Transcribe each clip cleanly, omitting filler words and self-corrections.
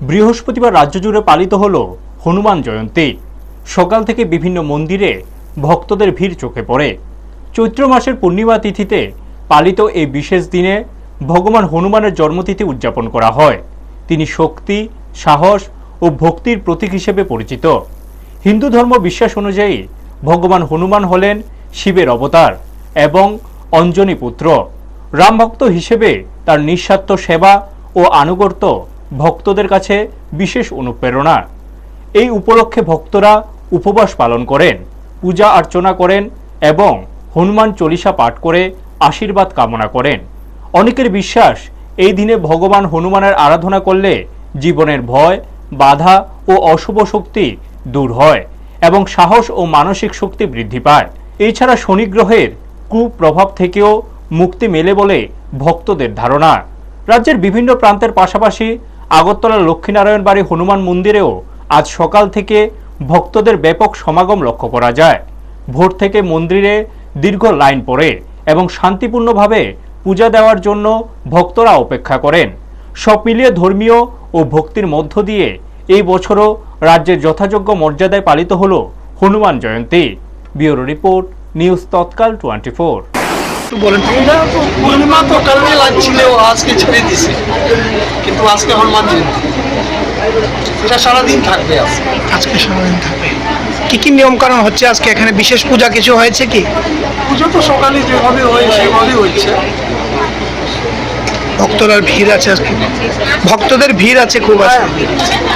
বৃহস্পতিবার রাজ্য জুড়ে পালিত হল হনুমান জয়ন্তী। সকাল থেকে বিভিন্ন মন্দিরে ভক্তদের ভিড় চোখে পড়ে। চৈত্র মাসের পূর্ণিমা তিথিতে পালিত এই বিশেষ দিনে ভগবান হনুমানের জন্মতিথি উদযাপন করা হয়। তিনি শক্তি, সাহস ও ভক্তির প্রতীক হিসেবে পরিচিত। হিন্দু ধর্ম বিশ্বাস অনুযায়ী ভগবান হনুমান হলেন শিবের অবতার এবং অঞ্জনী পুত্র। রাম ভক্ত হিসেবে তার নিঃস্বার্থ সেবা ও আনুগত্য ভক্তদের কাছে বিশেষ অনুপ্রেরণা। এই উপলক্ষে ভক্তরা উপবাস পালন করেন, পূজা অর্চনা করেন এবং হনুমান চল্লিশা পাঠ করে আশীর্বাদ কামনা করেন। অনেকের বিশ্বাস এই দিনে ভগবান হনুমানের আরাধনা করলে জীবনের ভয়, বাধা ও অশুভ শক্তি দূর হয় এবং সাহস ও মানসিক শক্তি বৃদ্ধি পায়। এছাড়া শনি গ্রহের কুপ্রভাব থেকেও মুক্তি মেলে বলে ভক্তদের ধারণা। রাজ্যের বিভিন্ন প্রান্তের পাশাপাশি আগরতলার লক্ষ্মীনারায়ণ বাড়ি হনুমান মন্দিরেও আজ সকাল থেকে ভক্তদের ব্যাপক সমাগম লক্ষ্য করা যায়। ভোর থেকে মন্দিরে দীর্ঘ লাইন পড়ে এবং শান্তিপূর্ণভাবে পূজা দেওয়ার জন্য ভক্তরা অপেক্ষা করেন। সব মিলিয়ে ধর্মীয় ও ভক্তির মধ্য দিয়ে এই বছরও রাজ্যের যথাযোগ্য মর্যাদায় পালিত হল Hanuman Jayanti. Bureau report, news তৎকাল 24। পূর্ণিমা তো কালকে লাগছিল, আজকে ছেড়ে দিছে, কিন্তু আজকে হনুমান জয়ন্তী, এটা সারাদিন থাকবে। আজকে সারাদিন থাকবে। কি কি নিয়ম কানুন হচ্ছে আজকে? এখানে বিশেষ পূজা কিছু হয়েছে কি? পুজো তো সকালে যেভাবে হয় সেভাবেই হচ্ছে। ভক্তরা ভিড় আছে আজকে, ভক্তদের ভিড় আছে খুব আছে।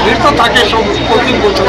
ভিড় তো থাকে সব প্রতি বছর।